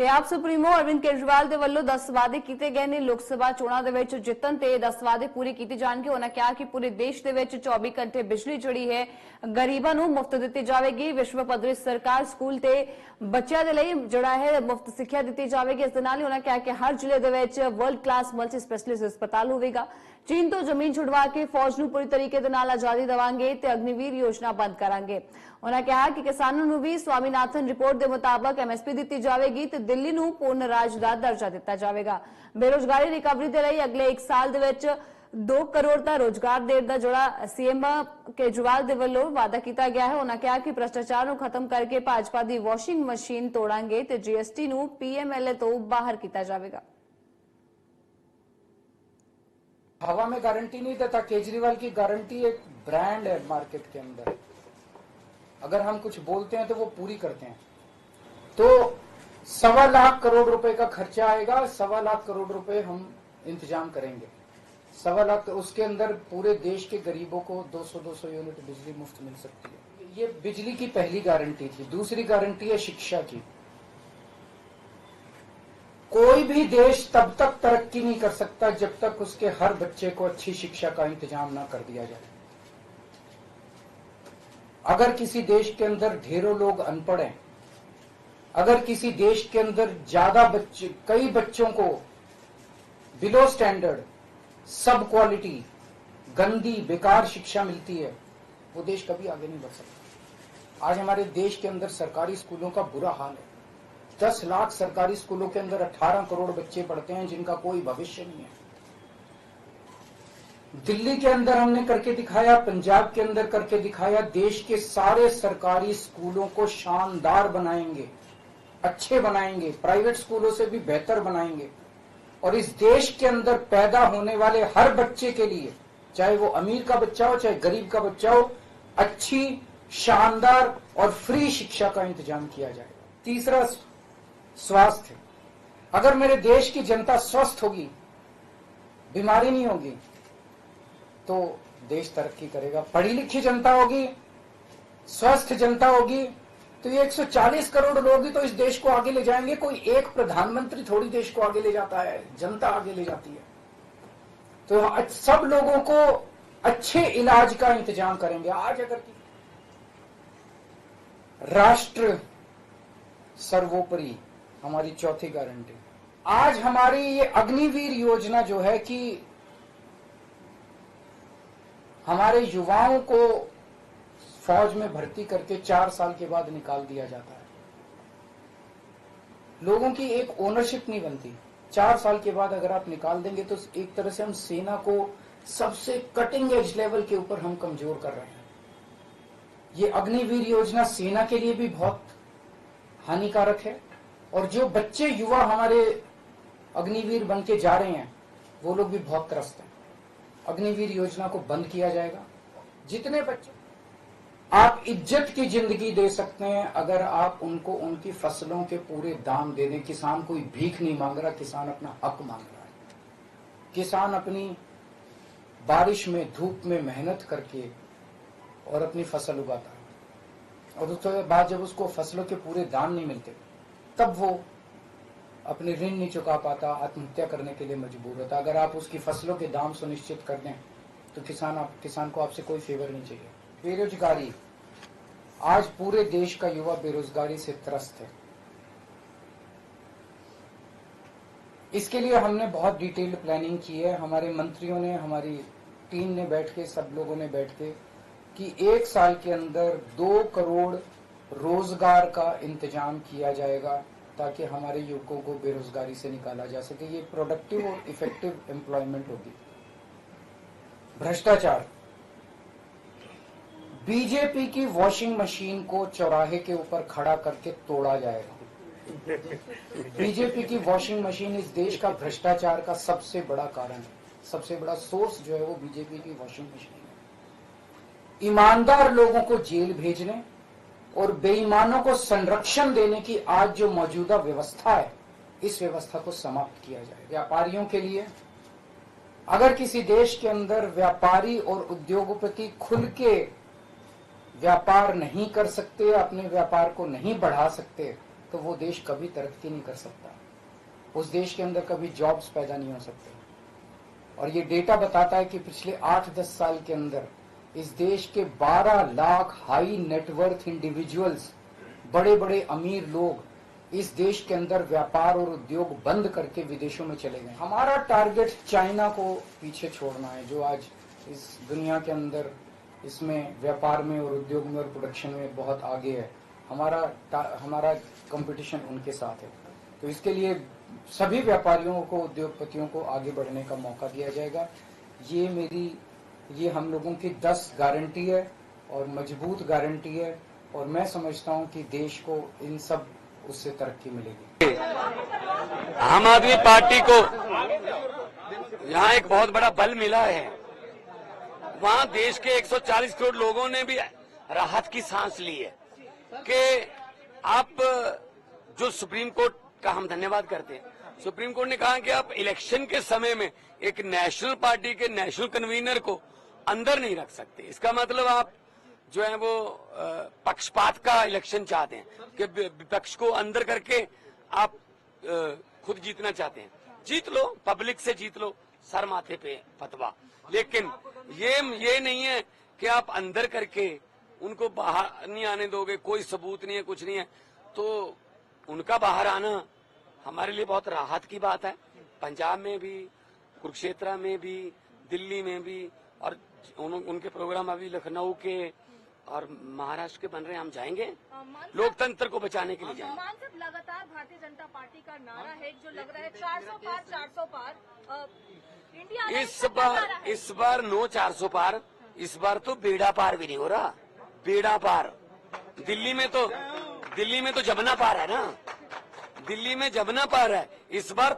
ਤੇ ਆਪ ਸੁਪਰੀਮੋ ਅਰਵਿੰਦ ਕੇਜਰੀਵਾਲ ਦੇ ਵੱਲੋਂ 10 ਵਾਅਦੇ ਕੀਤੇ ਗਏ ਨੇ ਲੋਕ ਸਭਾ ਚੋਣਾਂ ਦੇ ਵਿੱਚ ਜਿੱਤਣ ਤੇ 10 ਵਾਅਦੇ ਪੂਰੇ ਕੀਤੇ ਜਾਣਗੇ। ਉਹਨਾਂ ਕਿਹਾ ਕਿ ਪੂਰੇ ਦੇਸ਼ ਦੇ ਵਿੱਚ 24 ਘੰਟੇ ਬਿਜਲੀ ਜਿਹੜੀ ਹੈ ਗਰੀਬਾਂ ਨੂੰ ਮੁਫਤ ਦਿੱਤੀ ਜਾਵੇਗੀ। ਵਿਸ਼ਵ ਪੱਧਰੀ ਸਰਕਾਰ ਸਕੂਲ ਤੇ ਬੱਚਿਆਂ ਦੇ ਲਈ ਜਿਹੜਾ ਹੈ ਮੁਫਤ ਸਿੱਖਿਆ ਦਿੱਤੀ ਜਾਵੇਗੀ। ਇਸ ਦੇ ਨਾਲ ਹੀ ਉਹਨਾਂ ਕਿਹਾ ਕਿ ਹਰ ਜ਼ਿਲ੍ਹੇ ਦੇ ਵਿੱਚ ਵਰਲਡ ਕਲਾਸ ਮਲਟੀ ਸਪੈਸ਼ਲਿਸਟ ਹਸਪਤਾਲ ਹੋਵੇਗਾ। चीन तो जमीन छुड़वा के फौज ਨੂੰ पूरी तरीके ਦੇ ਨਾਲ आजादी देवांगे ਤੇ अग्निवीर योजना बंद करांगे। ਉਹਨਾਂ ਕਿਹਾ ਕਿ ਕਿਸਾਨਾਂ ਨੂੰ ਵੀ स्वामीनाथन रिपोर्ट ਦੇ ਮੁਤਾਬਕ एमएसपी ਦਿੱਤੀ ਜਾਵੇਗੀ ਤੇ ਦਿੱਲੀ ਨੂੰ पूर्ण ਰਾਜ ਦਾ ਦਰਜਾ ਦਿੱਤਾ ਜਾਵੇਗਾ। ਬੇਰੋਜ਼ਗਾਰੀ ਰਿਕਵਰੀ ਦੇ ਲਈ ਅਗਲੇ 1 ਸਾਲ ਦੇ ਵਿੱਚ 2 ਕਰੋੜ ਦਾ ਰੋਜ਼ਗਾਰ ਦੇਣ ਦਾ ਜਿਹੜਾ ਸੀਐਮ ਕੇਜਰੀਵਾਲ ਦੇ ਵੱਲੋਂ ਵਾਅਦਾ ਕੀਤਾ ਗਿਆ ਹੈ। ਉਹਨਾਂ ਕਿਹਾ ਕਿ ਭ੍ਰਿਸ਼ਟਾਚਾਰ ਨੂੰ ਖਤਮ ਕਰਕੇ ਭਾਜਪਾ ਦੀ ਵਾਸ਼ਿੰਗ ਮਸ਼ੀਨ ਤੋੜਾਂਗੇ ਤੇ जीएसटी ਨੂੰ पीएमएलए ਤੋਂ ਬਾਹਰ ਕੀਤਾ ਜਾਵੇਗਾ। हवा में गारंटी नहीं देता, केजरीवाल की गारंटी एक ब्रांड है मार्केट के अंदर। अगर हम कुछ बोलते हैं तो वो पूरी करते हैं। तो 1.25 लाख करोड़ रुपए का खर्चा आएगा, 1.25 लाख करोड़ रुपए हम इंतजाम करेंगे। 1.25 लाख, उसके अंदर पूरे देश के गरीबों को 200 यूनिट बिजली मुफ्त मिल सकती है। ये बिजली की पहली गारंटी थी। दूसरी गारंटी है शिक्षा की। कोई भी देश तब तक तरक्की नहीं कर सकता जब तक उसके हर बच्चे को अच्छी शिक्षा का इंतजाम ना कर दिया जाए। अगर किसी देश के अंदर ढेरों लोग अनपढ़ हैं, अगर किसी देश के अंदर ज्यादा बच्चे, कई बच्चों को बिलो स्टैंडर्ड, सब क्वालिटी, गंदी बेकार शिक्षा मिलती है, वो देश कभी आगे नहीं बढ़ सकता। आज हमारे देश के अंदर सरकारी स्कूलों का बुरा हाल है। 10 लाख सरकारी स्कूलों के अंदर 18 करोड़ बच्चे पढ़ते हैं जिनका कोई भविष्य नहीं है। दिल्ली के अंदर हमने करके दिखाया, पंजाब के अंदर करके दिखाया। देश के सारे सरकारी स्कूलों को शानदार बनाएंगे, अच्छे बनाएंगे, प्राइवेट स्कूलों से भी बेहतर बनाएंगे। और इस देश के अंदर पैदा होने वाले हर बच्चे के लिए, चाहे वो अमीर का बच्चा हो चाहे गरीब का बच्चा हो, अच्छी शानदार और फ्री शिक्षा का इंतजाम किया जाएगा। तीसरा, स्वास्थ्य। अगर मेरे देश की जनता स्वस्थ होगी, बीमारी नहीं होगी, तो देश तरक्की करेगा। पढ़ी लिखी जनता होगी, स्वस्थ जनता होगी, तो ये 140 करोड़ लोग ही तो इस देश को आगे ले जाएंगे। कोई एक प्रधानमंत्री थोड़ी देश को आगे ले जाता है, जनता आगे ले जाती है। तो सब लोगों को अच्छे इलाज का इंतजाम करेंगे। आज अगर राष्ट्र सर्वोपरि, हमारी चौथी गारंटी। आज हमारी ये अग्निवीर योजना जो है कि हमारे युवाओं को फौज में भर्ती करके 4 साल के बाद निकाल दिया जाता है। लोगों की एक ओनरशिप नहीं बनती। 4 साल के बाद अगर आप निकाल देंगे तो एक तरह से हम सेना को सबसे कटिंग एज लेवल के ऊपर हम कमजोर कर रहे हैं। ये अग्निवीर योजना सेना के लिए भी बहुत हानिकारक है। और जो बच्चे युवा हमारे अग्निवीर बन के जा रहे हैं वो लोग भी बहुत त्रस्त हैं। अग्निवीर योजना को बंद किया जाएगा। जितने बच्चे आप इज्जत की जिंदगी दे सकते हैं अगर आप उनको उनकी फसलों के पूरे दाम दे दें। किसान कोई भीख नहीं मांग रहा, किसान अपना हक मांग रहा है। किसान अपनी बारिश में, धूप में मेहनत करके और अपनी फसल उगाता है, और उसके बाद जब उसको फसलों के पूरे दाम नहीं मिलते तब वो अपनी ऋण नहीं चुका पाता, आत्महत्या करने के लिए मजबूर होता। अगर आप उसकी फसलों के दाम सुनिश्चित कर दें तो किसान को आपसे कोई फेवर नहीं चाहिए। बेरोजगारी, आज पूरे देश का युवा बेरोजगारी से त्रस्त है। इसके लिए हमने बहुत डिटेल्ड प्लानिंग की है। हमारे मंत्रियों ने, हमारी टीम ने बैठ के, सब लोगों ने बैठ के कि 1 साल के अंदर 2 करोड़ रोजगार का इंतजाम किया जाएगा ताकि हमारे युवकों को बेरोजगारी से निकाला जा सके। ये प्रोडक्टिव और इफेक्टिव एम्प्लॉयमेंट होगी। भ्रष्टाचार, बीजेपी की वॉशिंग मशीन को चौराहे के ऊपर खड़ा करके तोड़ा जाएगा। बीजेपी की वॉशिंग मशीन इस देश का भ्रष्टाचार का सबसे बड़ा कारण है। सबसे बड़ा सोर्स जो है वो बीजेपी की वॉशिंग मशीन है। ईमानदार लोगों को जेल भेजने और बेईमानों को संरक्षण देने की आज जो मौजूदा व्यवस्था है, इस व्यवस्था को समाप्त किया जाए। व्यापारियों के लिए, अगर किसी देश के अंदर व्यापारी और उद्योगपति खुल के व्यापार नहीं कर सकते, अपने व्यापार को नहीं बढ़ा सकते, तो वो देश कभी तरक्की नहीं कर सकता। उस देश के अंदर कभी जॉब्स पैदा नहीं हो सकते। और ये डेटा बताता है कि पिछले 8-10 साल के अंदर इस देश के 12 लाख हाई नेटवर्थ इंडिविजुअल्स, बड़े बड़े अमीर लोग इस देश के अंदर व्यापार और उद्योग बंद करके विदेशों में चले गए। हमारा टारगेट चाइना को पीछे छोड़ना है, जो आज इस दुनिया के अंदर इसमें व्यापार में और उद्योग में और प्रोडक्शन में बहुत आगे है। हमारा कंपटीशन उनके साथ है। तो इसके लिए सभी व्यापारियों को, उद्योगपतियों को आगे बढ़ने का मौका दिया जाएगा। ये हम लोगों की 10 गारंटी है और मजबूत गारंटी है, और मैं समझता हूं कि देश को इन सब उससे तरक्की मिलेगी। आम आदमी पार्टी को यहाँ एक बहुत बड़ा बल मिला है। वहाँ देश के 140 करोड़ लोगों ने भी राहत की सांस ली है कि आप, जो सुप्रीम कोर्ट का हम धन्यवाद करते हैं, सुप्रीम कोर्ट ने कहा कि आप इलेक्शन के समय में एक नेशनल पार्टी के नेशनल कन्वीनर को अंदर नहीं रख सकते। इसका मतलब आप जो है वो पक्षपात का इलेक्शन चाहते हैं कि विपक्ष को अंदर करके आप खुद जीतना चाहते हैं। जीत लो, पब्लिक से जीत लो, सर माथे पे फतवा। लेकिन ये नहीं है कि आप अंदर करके उनको बाहर नहीं आने दोगे, कोई सबूत नहीं है, कुछ नहीं है, तो उनका बाहर आना हमारे लिए बहुत राहत की बात है। पंजाब में भी, कुरुक्षेत्र में भी, दिल्ली में भी, और उनके प्रोग्राम अभी लखनऊ के और महाराष्ट्र के बन रहे हैं। हम जाएंगे, लोकतंत्र को बचाने के लिए जाएंगे। मान साहब, लगातार भारतीय जनता पार्टी का नारा है जो लग रहा है 400 पार 400 पार। इंडिया इस बार नो 400 पार, इस बार तो बेड़ा पार भी नहीं हो रहा। बेड़ा पार दिल्ली में तो जमुना पार है ना, दिल्ली में जमुना पार है। इस बार